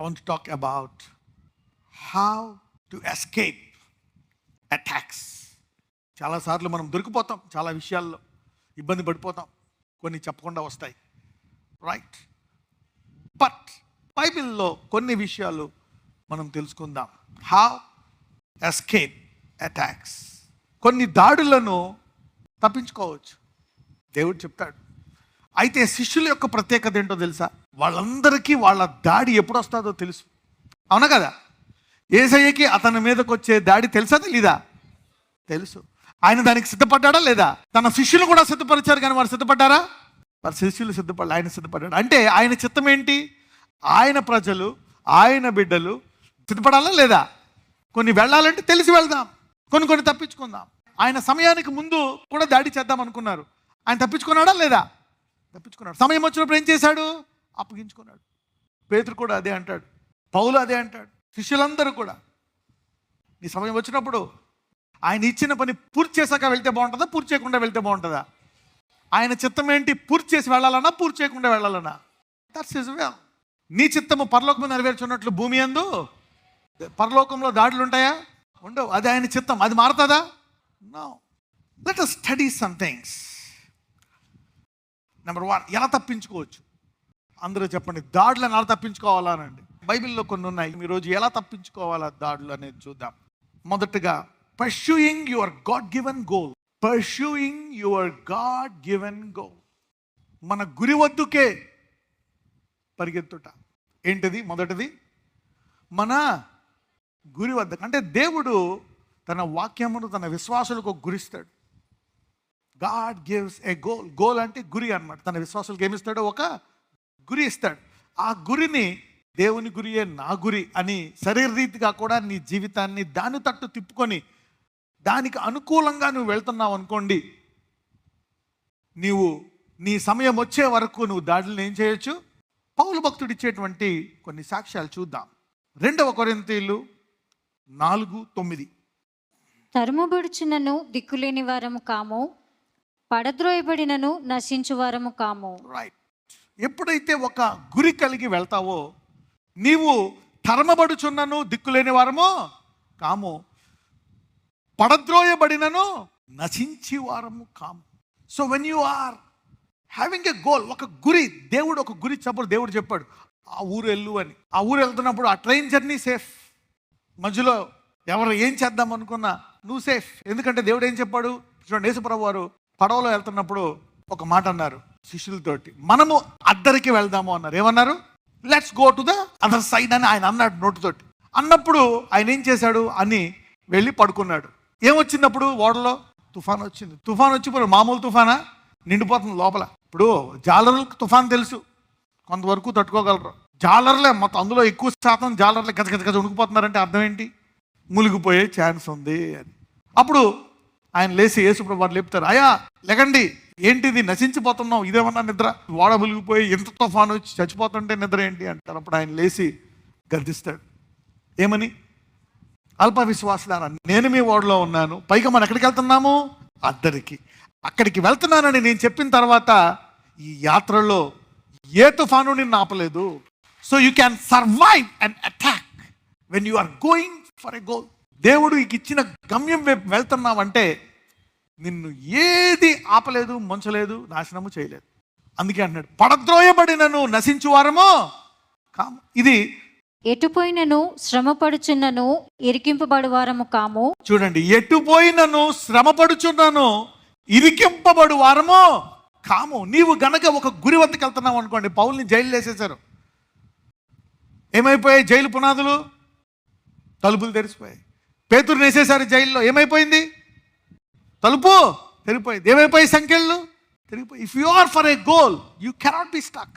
I want to talk about how to escape attacks. చాలాసార్లు మనం దొరికిపోతాం, చాలా విషయాల్లో ఇబ్బంది పడిపోతాం, కొన్ని చెప్పకుండా వస్తాయి, రైట్? బట్ బైబిల్లో కొన్ని విషయాలు మనం తెలుసుకుందాం. How escape attacks. కొన్ని దాడులను తప్పించుకోవచ్చు, దేవుడు చెప్తాడు. అయితే శిష్యుల యొక్క ప్రత్యేకత ఏంటో తెలుసా? వాళ్ళందరికీ వాళ్ళ దాడి ఎప్పుడు వస్తుందో తెలుసు, అవునా కదా? యేసయ్యకి అతని మీదకి వచ్చే దాడి తెలుసా తెలీదా? తెలుసు. ఆయన దానికి సిద్ధపడ్డాడా లేదా? తన శిష్యులు కూడా సిద్ధపరిచారు, కానీ వారు సిద్ధపడ్డారా? వారి శిష్యులు సిద్ధపడ్డారు, ఆయన సిద్ధపడ్డాడు. అంటే ఆయన చిత్తం ఏంటి? ఆయన ప్రజలు, ఆయన బిడ్డలు సిద్ధపడాలా లేదా? కొన్ని వెళ్ళాలంటే తెలిసి వెళ్దాం, కొన్ని తప్పించుకుందాం. ఆయన సమయానికి ముందు కూడా దాడి చేద్దాం అనుకున్నారు, ఆయన తప్పించుకున్నాడా లేదా? తప్పించుకున్నాడు. సమయం వచ్చినప్పుడు ఏం చేశాడు? అప్పగించుకున్నాడు. పేతురు కూడా అదే అంటాడు, పౌలు అదే అంటాడు, శిష్యులందరూ కూడా. నీ సమయం వచ్చినప్పుడు ఆయన ఇచ్చిన పని పూర్తి చేశాక వెళ్తే బాగుంటుందా, పూర్తి చేయకుండా వెళ్తే బాగుంటుందా? ఆయన చిత్తం ఏంటి? పూర్తి చేసి వెళ్ళాలన్నా, పూర్తి చేయకుండా వెళ్ళాలన్నా? That's his will. నీ చిత్తము పరలోకం నెరవేర్చున్నట్లు భూమి యందు. పరలోకంలో దాడులు ఉంటాయా? ఉండవు. అది ఆయన చిత్తం. అది మారుతుందా? No. Let us study some things. Number 1, ఎలా తప్పించుకోవచ్చు? అందరూ చెప్పండి, దాడులను ఎలా తప్పించుకోవాలనండి. బైబిల్లో కొన్ని ఉన్నాయి. ఈరోజు ఎలా తప్పించుకోవాలా దాడులు అనేది చూద్దాం. మొదటగా, pursuing your God given goal. Pursuing your God given goal. మన గురి వద్దుకే పరిగెత్తుట. ఏంటిది? మొదటిది, మన గురి వద్దకు. అంటే దేవుడు తన వాక్యమును తన విశ్వాసులకు ఒక గురిస్తాడు. God gives a goal. Goal అంటే గురి అన్నమాట. తన విశ్వాసులకు ఏమిస్తాడో ఒక గురి ఇస్తాడు. ఆ గురిని, దేవుని గురియే నా గురి అని శరీరరీతిగా కూడా నీ జీవితాన్ని దాని తట్టు తిప్పుకొని దానికి అనుకూలంగా నువ్వు వెళ్తున్నావు అనుకోండి, నీవు నీ సమయం వచ్చే వరకు నువ్వు దాడులను ఏం చేయొచ్చు? పౌలు భక్తుడు ఇచ్చేటువంటి కొన్ని సాక్ష్యాలు చూద్దాం. 2 కొరింథీయులు 4:9. తరుముబడుచున్నను దిక్కులేని వారము కాము, పడద్రోయబడినను నశించు వారము కాము. రైట్. ఎప్పుడైతే ఒక గురి కలిగి వెళ్తావో, నీవు తరమబడుచున్నను దిక్కులేని వారము కాము, పడద్రోయబడినను నశించి వారము కాము. So when you are having a goal, ఒక గురి, దేవుడు ఒక గురి చెప్పడు. దేవుడు చెప్పాడు ఆ ఊరు వెళ్ళు అని. ఆ ఊరు వెళ్తున్నప్పుడు ఆ ట్రైన్ జర్నీ సేఫ్. మధ్యలో ఎవరు ఏం చేద్దాం అనుకున్నా నువ్వు సేఫ్. ఎందుకంటే దేవుడు ఏం చెప్పాడు? చూడండి, యేసుప్రభు వారు పడవలో వెళ్తున్నప్పుడు ఒక మాట అన్నారు శిష్యులతోటి, మనము అద్దరికి వెళ్దాము అన్నారు. ఏమన్నారు? Let's go to the other side అని ఆయన అన్నాడు నోటితోటి. అన్నప్పుడు ఆయన ఏం చేశాడు అని వెళ్ళి పడుకున్నాడు. ఏమొచ్చినప్పుడు ఓడలో తుఫాన్ వచ్చింది. తుఫాన్ వచ్చిపోయి మామూలు తుఫానా? నిండిపోతుంది లోపల. ఇప్పుడు జాలర్లకు తుఫాన్ తెలుసు, కొంతవరకు తట్టుకోగలరు. జాలర్లే మొత్తం, అందులో ఎక్కువ శాతం జాలర్లే గజ గజ గజ ఉణికిపోతున్నారంటే అర్థం ఏంటి? మునిగిపోయే ఛాన్స్ ఉంది అని. అప్పుడు ఆయన లేచి యేసుప్రభు వారు లేపుతారు, అయ్యా లెగండి, ఏంటిది నశించిపోతున్నాం, ఇదేమన్నా నిద్ర? ఓడ మునిగిపోయి ఇంత తుఫాను వచ్చి చచ్చిపోతుంటే నిద్ర ఏంటి అంటారు. అప్పుడు ఆయన లేచి గర్దిస్తాడు. ఏమని? అల్ప విశ్వాసులారా, నేను మీ ఓడలో ఉన్నాను, పైగా మనం ఎక్కడికి వెళ్తున్నాము? అద్దరికి. అక్కడికి వెళ్తున్నానని నేను చెప్పిన తర్వాత ఈ యాత్రలో ఏ తుఫాను నిన్ను ఆపలేదు. So you can survive and attack when you are going for a goal. దేవుడు ఇచ్చిన గమ్యం వైపు వెళ్తున్నావంటే నిన్ను ఏది ఆపలేదు, ముంచలేదు, నాశనము చేయలేదు. అందుకే అంటున్నాడు, పడద్రోయబడినను నశించు వారము కాము. ఇది ఎటుపోయినను శ్రమపడుచున్నను ఇరికింపబడు వారము కాము. చూడండి, ఎటుపోయినను శ్రమపడుచున్నను ఇరికింపబడు వారము కాము. నీవు గనక ఒక గురి వద్దకు వెళ్తున్నావు అనుకోండి. పౌల్ని జైలు వేసేశారు. ఏమైపోయాయి జైలు పునాదులు? తలుపులు తెరిచిపోయాయి. పేతురుని వేసేశారు జైల్లో. ఏమైపోయింది? తలుపు తెరిగిపోయింది. ఏమైపోయి? సంఖ్యలు తెరిగిపోయి. If you are for a goal you cannot be stuck.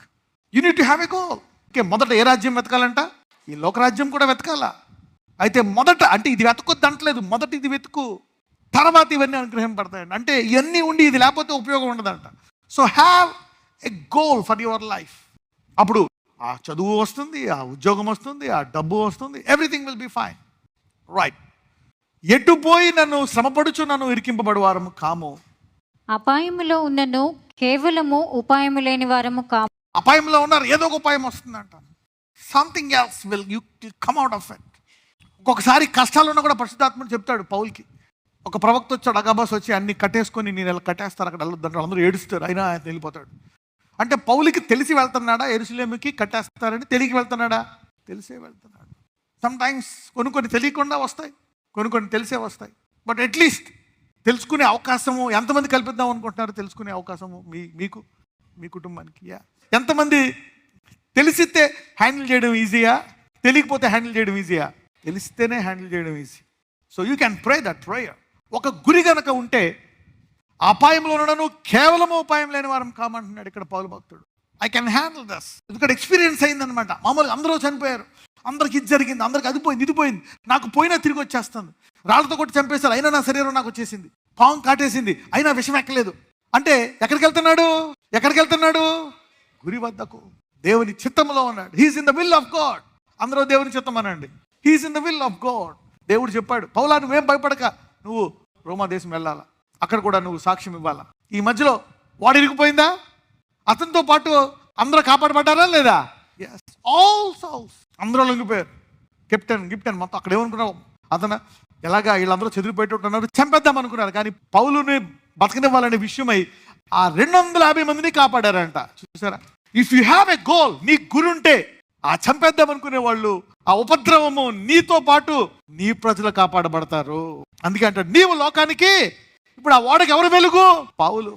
You need to have a goal. Okay, మొదట ఏ రాజ్యం వెతకాలంట? ఈ లోకరాజ్యం కూడా వెతకాలా. అయితే మొదట, అంటే ఇది వెతకొద్దు అంటలేదు, మొదట ఇది వెతుకు, తర్వాత ఇవన్నీ అనుగ్రహం పడతాయండి. అంటే ఇవన్నీ ఉండి ఇది లేకపోతే ఉపయోగం ఉండదంట. So have a goal for your life. అప్పుడు ఆ చదువు వస్తుంది, ఆ ఉద్యోగం వస్తుంది, ఆ డబ్బు వస్తుంది, everything will be fine, right. ఎటుపోయి నన్ను శ్రమపడుచు నన్ను ఇరికింపబడు వారము కాము. అపాయములో ఉన్నను కేవలము ఉపాయము లేని వారము కాము. అపాయంలో ఉన్నారు, ఏదో ఒక ఉపాయం వస్తుందంట. Something else you come out of it. ఒక్కొక్కసారి కష్టాలు ఉన్నా కూడా పరిశుద్ధాత్ముడు చెప్తాడు పౌల్కి. ఒక ప్రవక్త వచ్చాడు, అగాబాస్ వచ్చి అన్ని కట్టేసుకొని నేను ఇలా కట్టేస్తారు అక్కడ వెళ్ళొద్దంటాడు, అందరూ ఏడుస్తారు, అయినా ఆయన వెళ్ళిపోతాడు. అంటే పౌలికి తెలిసి వెళ్తున్నాడా యెరూషలేముకి కట్టేస్తారని? తెలియక వెళ్తున్నాడా? తెలిసే వెళ్తున్నాడు. సమ్ టైమ్స్ కొన్ని తెలియకుండా వస్తాయి, కొన్ని తెలిసే వస్తాయి. బట్ అట్లీస్ట్ తెలుసుకునే అవకాశము ఎంతమంది కల్పిద్దాం అనుకుంటున్నారు? తెలుసుకునే అవకాశము మీకు మీ కుటుంబానికి. ఎంతమంది తెలిసితే హ్యాండిల్ చేయడం ఈజీయా, తెలియకపోతే హ్యాండిల్ చేయడం ఈజీయా? తెలిస్తేనే హ్యాండిల్ చేయడం easy. So you can pray that prayer. ఒక గురి గనక ఉంటే అపాయంలో ఉండను కేవలం ఉపాయం లేని వారం కామంటున్నాడు ఇక్కడ పౌలు భక్తుడు. ఐ కెన్ హ్యాండిల్ దస్. ఎందుకంటే ఎక్స్పీరియన్స్ అయిందనమాట. మామూలుగా అందరూ చనిపోయారు, అందరికి ఇది జరిగింది, అందరికి అది పోయింది, ఇది పోయింది, నాకు పోయినా తిరిగి వచ్చేస్తుంది. రాళ్ళతో కొట్టి చంపేశారు, అయినా నా శరీరం నాకు వచ్చేసింది. పాము కాటేసింది, అయినా విషం ఎక్కలేదు. అంటే ఎక్కడికి వెళ్తున్నాడు? గురి వద్దకు. దేవుని చిత్తంలో ఉన్నాడు. He is in the will of God. అందరూ దేవుని చిత్తం అనండి. He is in the will of God. దేవుడు చెప్పాడు, పౌలా నువ్వేం భయపడక, నువ్వు రోమా దేశం వెళ్ళాలా, అక్కడ కూడా నువ్వు సాక్ష్యం ఇవ్వాలా. ఈ మధ్యలో వాడు ఇరిగిపోయిందా? అతనితో పాటు అందరూ కాపాడబడ్డారా లేదా? ఎస్, ఆల్ సౌల్స్ అందరూ లొంగిపోయారు. కెప్టెన్ మొత్తం అక్కడ ఏమనుకున్నావు? అతను ఎలాగా వీళ్ళందరూ చెదిరిపోయేటట్టున్నారు, చంపేద్దాం అనుకున్నారు. కానీ పౌలుని బతకనివ్వాలనే విషయమై ఆ 250 మందిని కాపాడారంట. చూసారా? If you have a goal, నీ గురి ఉంటే ఆ చంపేద్దాం అనుకునే వాళ్ళు, ఆ ఉపద్రవము నీతో పాటు నీ ప్రజలు కాపాడబడతారు. అందుకే అంటాడు నీవు లోకానికి. ఇప్పుడు ఆ ఓడకి ఎవరు వెలుగు? Paul.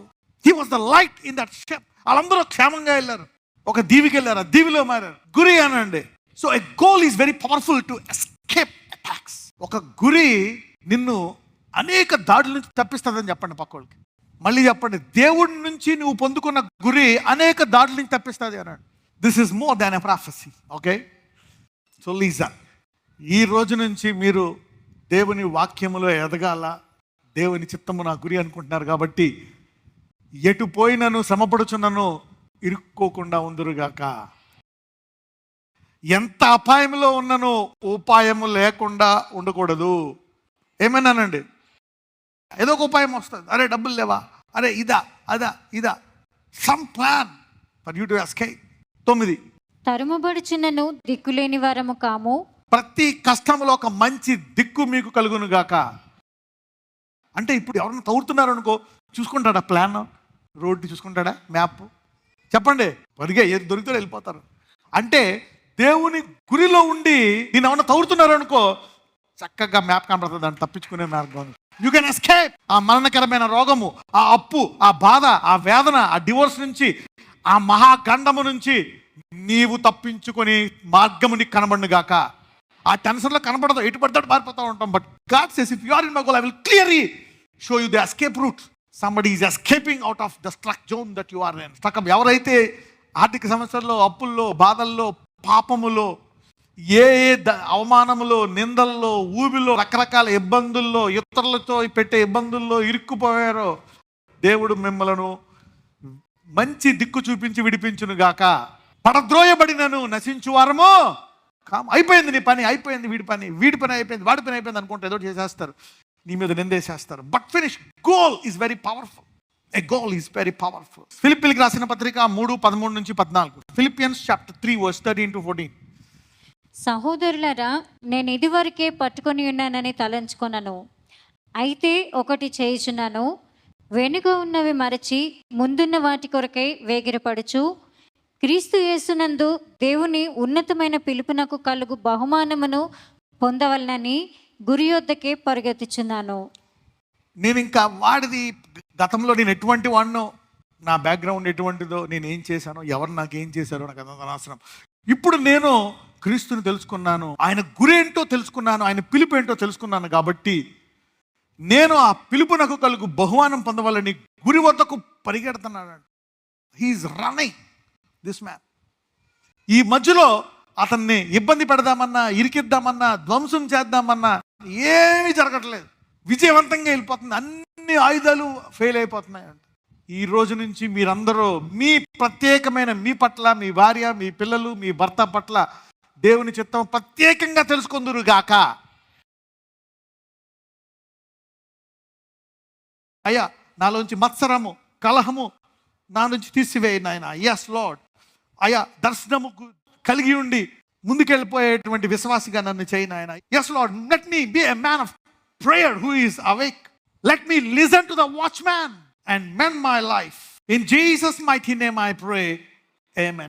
He was the light in that ship. వాళ్ళందరూ క్షేమంగా వెళ్ళారు, ఒక దీవికి వెళ్ళారు, ఆ దీవిలో మారారు. గురి అనండి. So a goal is very powerful to escape attacks. ఒక గురి నిన్ను అనేక దాడుల నుంచి తప్పిస్తుందని చెప్పండి పక్కోళ్ళకి. మళ్ళీ చెప్పండి, దేవుడి నుంచి నువ్వు పొందుకున్న గురి అనేక దాడుల నుంచి తప్పిస్తుంది అన్నాడు. This is more than a prophecy. Okay, so Lisa, ఈ రోజు నుంచి మీరు దేవుని వాక్యములో ఎదగాల, దేవుని చిత్తము నా గురి అనుకుంటున్నారు కాబట్టి ఎటు పోయినను శ్రమపడుచున్నను ఇరుక్కోకుండా ఉందురుగాక. ఎంత అపాయంలో ఉన్నను ఉపాయము లేకుండా ఉండకూడదు. ఏమన్నానండి? ఏదో ఒక ఉపాయం వస్తుంది. అరే డబ్బులు లేవా, అరే ఇదా some plan for you to escape. 9, తరుముబడుచున్నను దిక్కులేని వారము కాము. ప్రతి కష్టంలో ఒక మంచి దిక్కు మీకు కలుగును గాక. అంటే ఇప్పుడు ఎవరైనా తవ్వుతున్నారు అనుకో, చూసుకుంటాడా ప్లాన్, రోడ్డు చూసుకుంటాడా, మ్యాప్? చెప్పండి, పరిగా ఏది దొరికితే వెళ్ళిపోతారు. అంటే దేవుని గురిలో ఉండి నేను ఏమన్నా తవ్వుతున్నారు అనుకో, చక్కగా మ్యాప్ కనబడుతుంది, దాన్ని తప్పించుకునే మార్గం. యూ కెన్ ఎస్కేప్ ఆ మరణకరమైన రోగము, ఆ అప్పు, ఆ బాధ, ఆ వేదన, ఆ డివోర్స్ నుంచి, ఆ మహాగండము నుంచి నీవు తప్పించుకొని మార్గము నీకు కనబడును గాక. ఆ టెన్షన్లో కనబడదు, ఎటు పడతాడు మారిపోతూ ఉంటాం. But God says if you are in my goal I will clearly show you the escape route. Somebody is escaping out of the struck zone that you are in. Struck ఎవరైతే ఆర్థిక సమస్యల్లో, అప్పుల్లో, బాధల్లో, పాపములో, ఏ అవమానములో, నిందల్లో, ఊబిలో, రకరకాల ఇబ్బందుల్లో, ఇతరులతో పెట్టే ఇబ్బందుల్లో ఇరుక్కుపోయారో, దేవుడు మిమ్మలను మంచి దిక్కు చూపించి విడిపించును గాక. పడద్రోయబడినను నశించు వారము అయిపోయింది నీ పని, అయిపోయింది వీడి పని అయిపోయింది, వాడి పని అయిపోయింది అనుకుంటే ఏదో చేసేస్తారు, నీ మీద నిందేసేస్తారు. But finish goal is very powerful. A goal is very powerful. ఫిలిప్పీలకు రాసిన పత్రిక 3:13-14. Philippians chapter 3 verse 13-14. సహోదరులారా, నేను ఇదివరకే పట్టుకొని ఉన్నానని తలంచుకొనను. అయితే ఒకటి చేయుచున్నాను, వెనుక ఉన్నవి మరచి ముందున్న వాటి కొరకై వేగిరపడుచు క్రీస్తు యేసునందు దేవుని ఉన్నతమైన పిలుపునకు కలుగు బహుమానమును పొందవలనని గురి యొద్దకే పరుగెత్తుచున్నాను. నేను ఇంకా వాడిది గతంలో నేను ఎటువంటి వాడినో, నా బ్యాక్గ్రౌండ్ ఎటువంటిదో, నేను ఏం చేశానో, ఎవరు నాకు ఏం చేశారో నాకు అదంతా అనవసరం. ఇప్పుడు నేను క్రీస్తుని తెలుసుకున్నాను, ఆయన గురేంటో తెలుసుకున్నాను, ఆయన పిలుపు ఏంటో తెలుసుకున్నాను. కాబట్టి నేను ఆ పిలుపునకు కలుగు బహుమానం పొందవాలని గురి వద్దకు పరిగెడుతున్నాడు. He is running this man. ఈ మధ్యలో అతన్ని ఇబ్బంది పెడదామన్నా, ఇరికిద్దామన్నా, ధ్వంసం చేద్దామన్నా ఏమీ జరగట్లేదు. విజయవంతంగా వెళ్ళిపోతుంది. అన్ని ఆయుధాలు ఫెయిల్ అయిపోతున్నాయంట. ఈ రోజు నుంచి మీరందరూ మీ ప్రత్యేకమైన, మీ పట్ల, మీ భార్య, మీ పిల్లలు, మీ భర్త పట్ల దేవుని చిత్తం ప్రత్యేకంగా తెలుసుకుందురు గాక. అయ్యా, నాలోంచి మత్సరము, కలహము నా నుంచి తీసివేయి నాయన. Yes Lord. అయ్యా, దర్శనము కలిగి ఉండి ముందుకెళ్ళిపోయేటువంటి విశ్వాసిగా నన్ను చేయి నాయన. Yes Lord, let me be a man of prayer who is awake. Let me listen to the watchman and mend my life. In Jesus mighty name I pray, amen.